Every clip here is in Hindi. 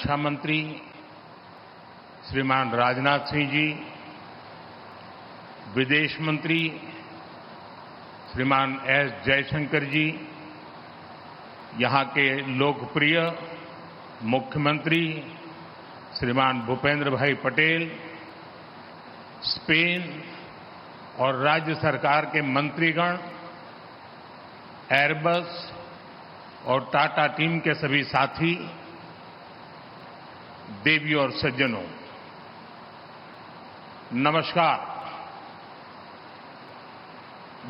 रक्षा मंत्री श्रीमान राजनाथ सिंह जी, विदेश मंत्री श्रीमान एस जयशंकर जी, यहां के लोकप्रिय मुख्यमंत्री श्रीमान भूपेंद्र भाई पटेल, स्पेन और राज्य सरकार के मंत्रीगण, एयरबस और टाटा टीम के सभी साथी, देवी और सज्जनों, नमस्कार।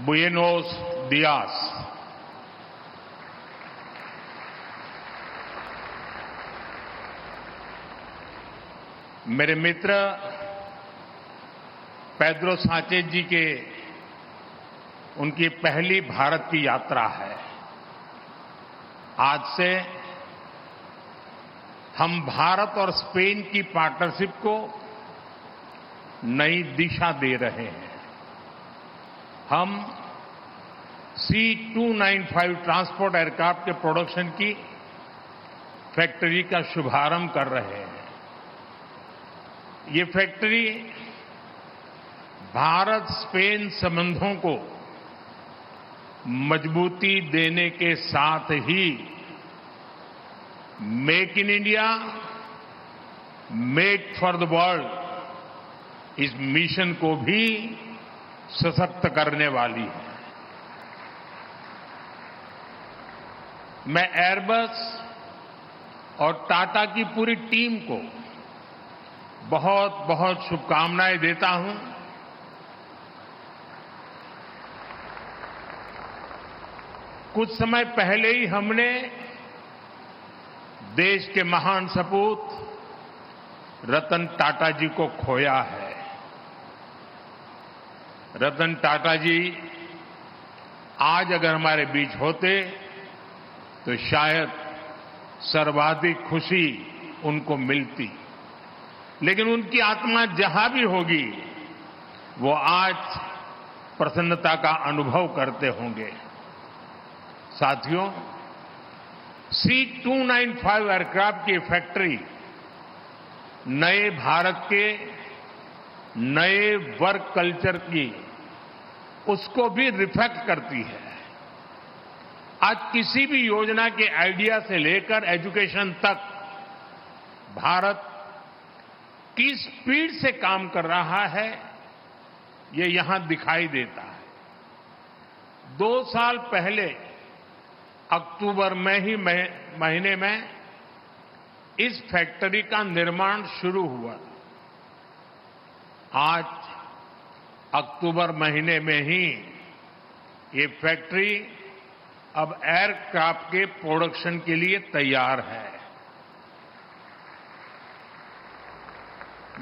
बुएनोस दियास। मेरे मित्र पेड्रो सांचेज जी के उनकी पहली भारत की यात्रा है। आज से हम भारत और स्पेन की पार्टनरशिप को नई दिशा दे रहे हैं। हम C295 ट्रांसपोर्ट एयरक्राफ्ट के प्रोडक्शन की फैक्ट्री का शुभारंभ कर रहे हैं। ये फैक्ट्री भारत स्पेन संबंधों को मजबूती देने के साथ ही make in India, make for the world इस मिशन को भी सशक्त करने वाली है। मैं एयरबस और टाटा की पूरी टीम को बहुत बहुत शुभकामनाएं देता हूं। कुछ समय पहले ही हमने देश के महान सपूत रतन टाटा जी को खोया है। रतन टाटा जी आज अगर हमारे बीच होते तो शायद सर्वाधिक खुशी उनको मिलती, लेकिन उनकी आत्मा जहां भी होगी वो आज प्रसन्नता का अनुभव करते होंगे। साथियों, C295 एयरक्राफ्ट की फैक्ट्री नए भारत के नए वर्क कल्चर की उसको भी रिफ्लेक्ट करती है। आज किसी भी योजना के आइडिया से लेकर एजुकेशन तक भारत किस स्पीड से काम कर रहा है ये यहां दिखाई देता है। 2 साल पहले अक्टूबर में ही महीने में इस फैक्ट्री का निर्माण शुरू हुआ। आज अक्टूबर महीने में ही ये फैक्ट्री अब एयरक्राफ्ट के प्रोडक्शन के लिए तैयार है।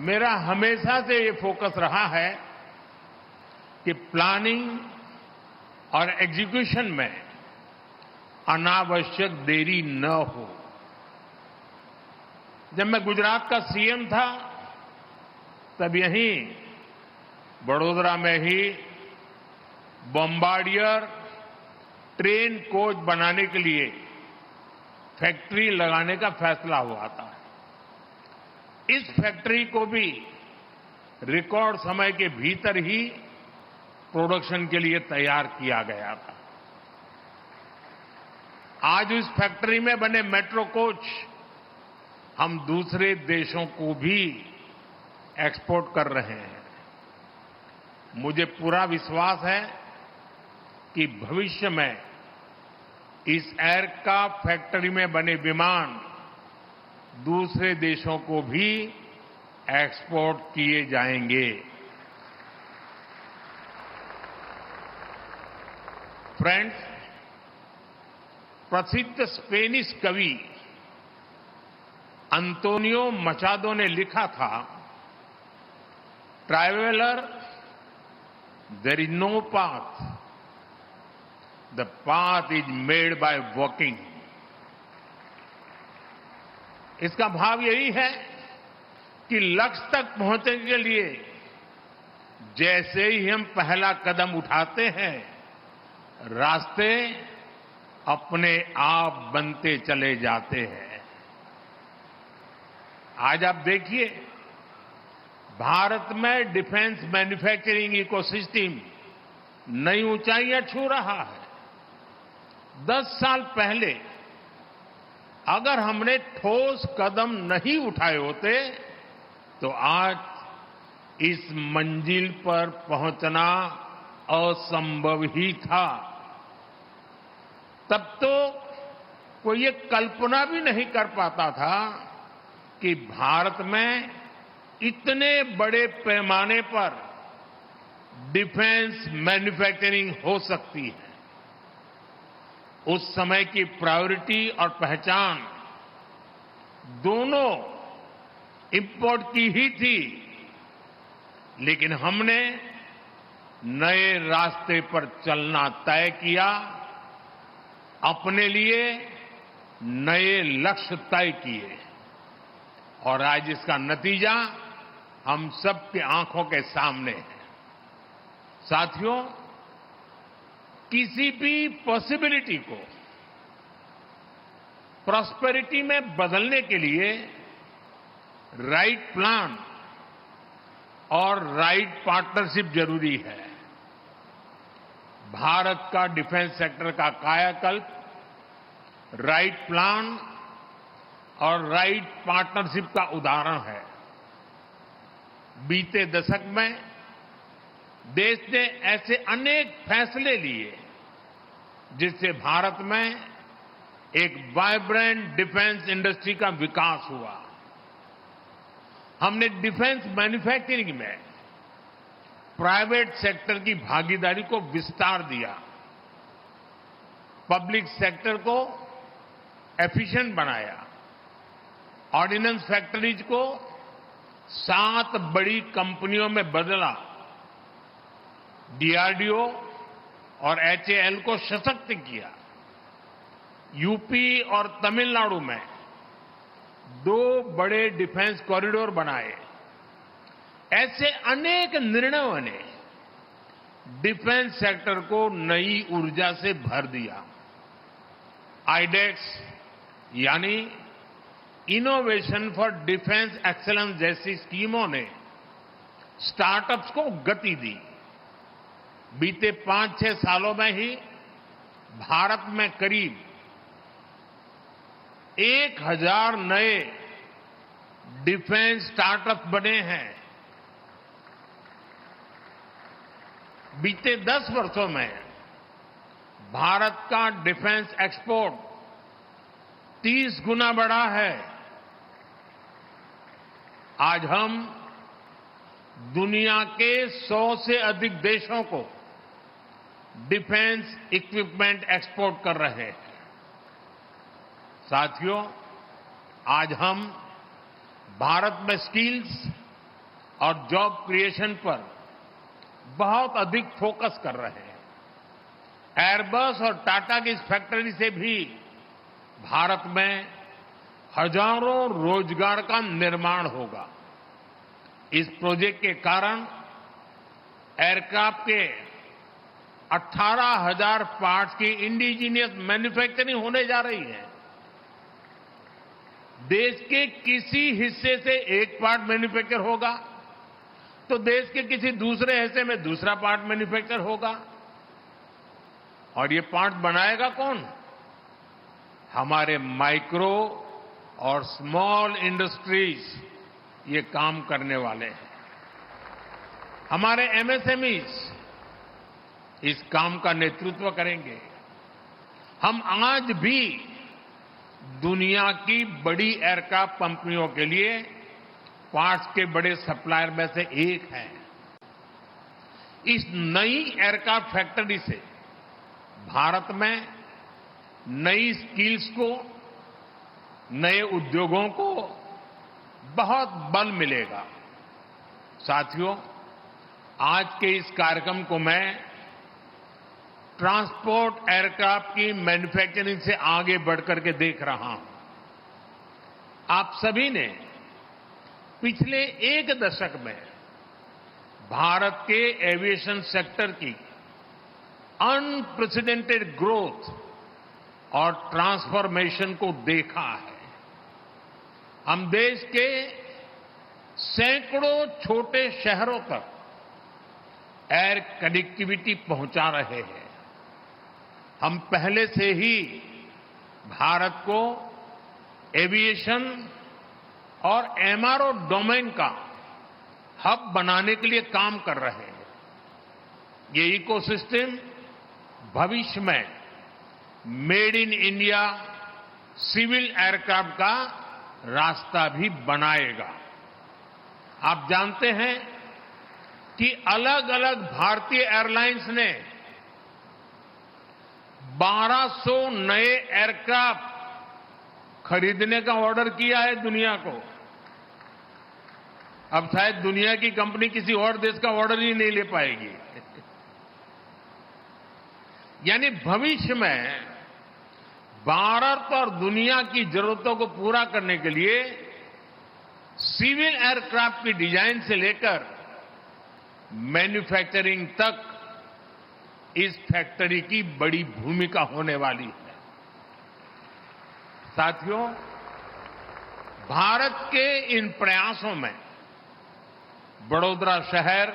मेरा हमेशा से ये फोकस रहा है कि प्लानिंग और एग्जीक्यूशन में अनावश्यक देरी न हो। जब मैं गुजरात का सीएम था तब यहीं बड़ोदरा में ही बॉम्बार्डियर ट्रेन कोच बनाने के लिए फैक्ट्री लगाने का फैसला हुआ था। इस फैक्ट्री को भी रिकॉर्ड समय के भीतर ही प्रोडक्शन के लिए तैयार किया गया था। आज इस फैक्ट्री में बने मेट्रो कोच हम दूसरे देशों को भी एक्सपोर्ट कर रहे हैं। मुझे पूरा विश्वास है कि भविष्य में इस एयरक्राफ्ट फैक्ट्री में बने विमान दूसरे देशों को भी एक्सपोर्ट किए जाएंगे। फ्रेंड्स, प्रसिद्ध स्पेनिश कवि अंतोनियो मचादो ने लिखा था, traveller there is no path, the path is made by walking. इसका भाव यही है कि लक्ष्य तक पहुंचने के लिए जैसे ही हम पहला कदम उठाते हैं, रास्ते अपने आप बनते चले जाते हैं। आज आप देखिए, भारत में डिफेंस मैन्युफैक्चरिंग इकोसिस्टम नई ऊंचाइयां छू रहा है। 10 साल पहले अगर हमने ठोस कदम नहीं उठाए होते तो आज इस मंजिल पर पहुंचना असंभव ही था। तब तो कोई ये कल्पना भी नहीं कर पाता था कि भारत में इतने बड़े पैमाने पर डिफेंस मैन्युफैक्चरिंग हो सकती है। उस समय की प्रायोरिटी और पहचान दोनों इंपोर्ट की ही थी, लेकिन हमने नए रास्ते पर चलना तय किया, अपने लिए नए लक्ष्य तय किए और आज इसका नतीजा हम सबकी आंखों के सामने है। साथियों, किसी भी पॉसिबिलिटी को प्रॉस्पेरिटी में बदलने के लिए राइट प्लान और राइट पार्टनरशिप जरूरी है। भारत का डिफेंस सेक्टर का कायाकल्प राइट प्लान और राइट पार्टनरशिप का उदाहरण है। बीते दशक में देश ने ऐसे अनेक फैसले लिए जिससे भारत में एक वाइब्रेंट डिफेंस इंडस्ट्री का विकास हुआ। हमने डिफेंस मैन्युफैक्चरिंग में प्राइवेट सेक्टर की भागीदारी को विस्तार दिया, पब्लिक सेक्टर को एफिशिएंट बनाया, ऑर्डिनेंस फैक्ट्रीज को 7 बड़ी कंपनियों में बदला, डीआरडीओ और एचएएल को सशक्त किया, यूपी और तमिलनाडु में 2 बड़े डिफेंस कॉरिडोर बनाए। ऐसे अनेक निर्णयों ने डिफेंस सेक्टर को नई ऊर्जा से भर दिया। आईडेक्स यानी इनोवेशन फॉर डिफेंस एक्सीलेंस जैसी स्कीमों ने स्टार्टअप्स को गति दी। बीते 5-6 सालों में ही भारत में करीब 1000 नए डिफेंस स्टार्टअप बने हैं। बीते 10 वर्षों में भारत का डिफेंस एक्सपोर्ट 30 गुना बढ़ा है। आज हम दुनिया के 100 से अधिक देशों को डिफेंस इक्विपमेंट एक्सपोर्ट कर रहे हैं। साथियों, आज हम भारत में स्किल्स और जॉब क्रिएशन पर बहुत अधिक फोकस कर रहे हैं। एयरबस और टाटा की इस फैक्ट्री से भी भारत में हजारों रोजगार का निर्माण होगा। इस प्रोजेक्ट के कारण एयरक्राफ्ट के 18,000 पार्ट्स की इंडिजीनियस मैन्युफैक्चरिंग होने जा रही है। देश के किसी हिस्से से एक पार्ट मैन्युफैक्चर होगा तो देश के किसी दूसरे हिस्से में दूसरा पार्ट मैन्युफैक्चर होगा। और ये पार्ट बनाएगा कौन? हमारे माइक्रो और स्मॉल इंडस्ट्रीज ये काम करने वाले हैं। हमारे एमएसएमईज इस काम का नेतृत्व करेंगे। हम आज भी दुनिया की बड़ी एयरक्राफ्ट कंपनियों के लिए पार्ट्स के बड़े सप्लायर में से एक है। इस नई एयरक्राफ्ट फैक्ट्री से भारत में नई स्किल्स को, नए उद्योगों को बहुत बल मिलेगा। साथियों, आज के इस कार्यक्रम को मैं ट्रांसपोर्ट एयरक्राफ्ट की मैन्युफैक्चरिंग से आगे बढ़कर के देख रहा हूं। आप सभी ने पिछले 1 दशक में भारत के एविएशन सेक्टर की अनप्रेसिडेंटेड ग्रोथ और ट्रांसफॉर्मेशन को देखा है। हम देश के सैकड़ों छोटे शहरों तक एयर कनेक्टिविटी पहुंचा रहे हैं। हम पहले से ही भारत को एविएशन और एमआरओ डोमेन का हब बनाने के लिए काम कर रहे हैं। ये इकोसिस्टम भविष्य में made in India civil aircraft का रास्ता भी बनाएगा। आप जानते हैं कि अलग अलग भारतीय एयरलाइंस ने 1200 नए एयरक्राफ्ट खरीदने का ऑर्डर किया है दुनिया को। अब शायद दुनिया की कंपनी किसी और देश का ऑर्डर ही नहीं ले पाएगी। यानी भविष्य में भारत और दुनिया की जरूरतों को पूरा करने के लिए सिविल एयरक्राफ्ट की डिजाइन से लेकर मैन्युफैक्चरिंग तक इस फैक्ट्री की बड़ी भूमिका होने वाली है। साथियों, भारत के इन प्रयासों में बड़ौदा शहर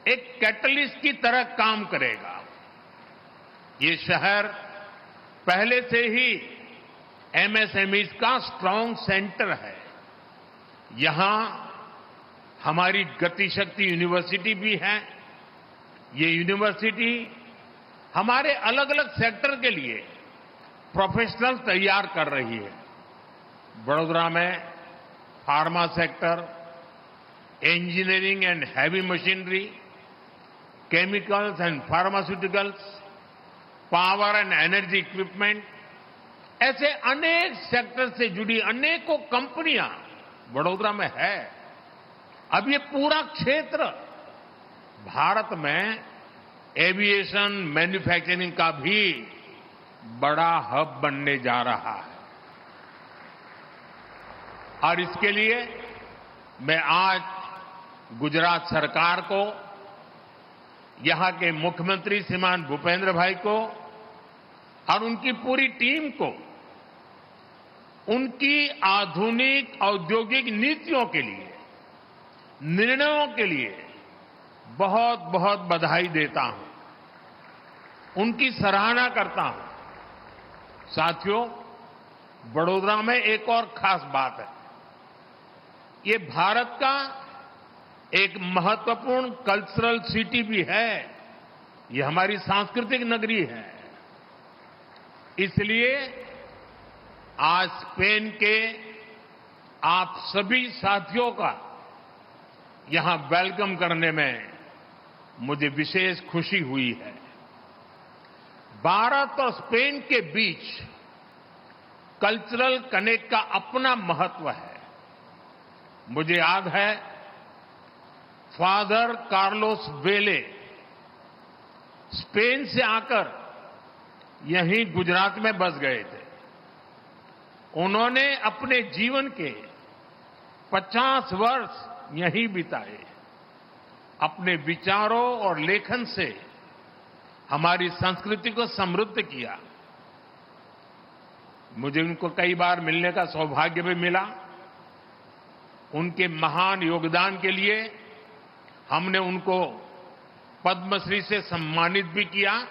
एक कैटलिस्ट की तरह काम करेगा। ये शहर पहले से ही एमएसएमईज का स्ट्रांग सेंटर है। यहां हमारी गतिशक्ति यूनिवर्सिटी भी है। ये यूनिवर्सिटी हमारे अलग अलग सेक्टर के लिए प्रोफेशनल्स तैयार कर रही है। बड़ौदा में pharma sector, engineering and heavy machinery, chemicals and pharmaceuticals, power and energy equipment, ऐसे अनेक सेक्टर से जुड़ी अनेकों कंपनियां बड़ौदा में है। अब ये पूरा क्षेत्र भारत में एविएशन मैन्युफैक्चरिंग का भी बड़ा हब बनने जा रहा है। और इसके लिए मैं आज गुजरात सरकार को, यहां के मुख्यमंत्री श्रीमान भूपेंद्र भाई को और उनकी पूरी टीम को उनकी आधुनिक औद्योगिक नीतियों के लिए, निर्णयों के लिए बहुत बहुत बधाई देता हूं, उनकी सराहना करता हूं। साथियों, बड़ौदा में एक और खास बात है। ये भारत का एक महत्वपूर्ण कल्चरल सिटी भी है। ये हमारी सांस्कृतिक नगरी है। इसलिए आज स्पेन के आप सभी साथियों का यहां वेलकम करने में मुझे विशेष खुशी हुई है। भारत और स्पेन के बीच कल्चरल कनेक्ट का अपना महत्व है। मुझे याद है, फादर कार्लोस वेले स्पेन से आकर यहीं गुजरात में बस गए थे। उन्होंने अपने जीवन के 50 वर्ष यहीं बिताए। अपने विचारों और लेखन से हमारी संस्कृति को समृद्ध किया। मुझे उनको कई बार मिलने का सौभाग्य भी मिला। उनके महान योगदान के लिए हमने उनको पद्मश्री से सम्मानित भी किया।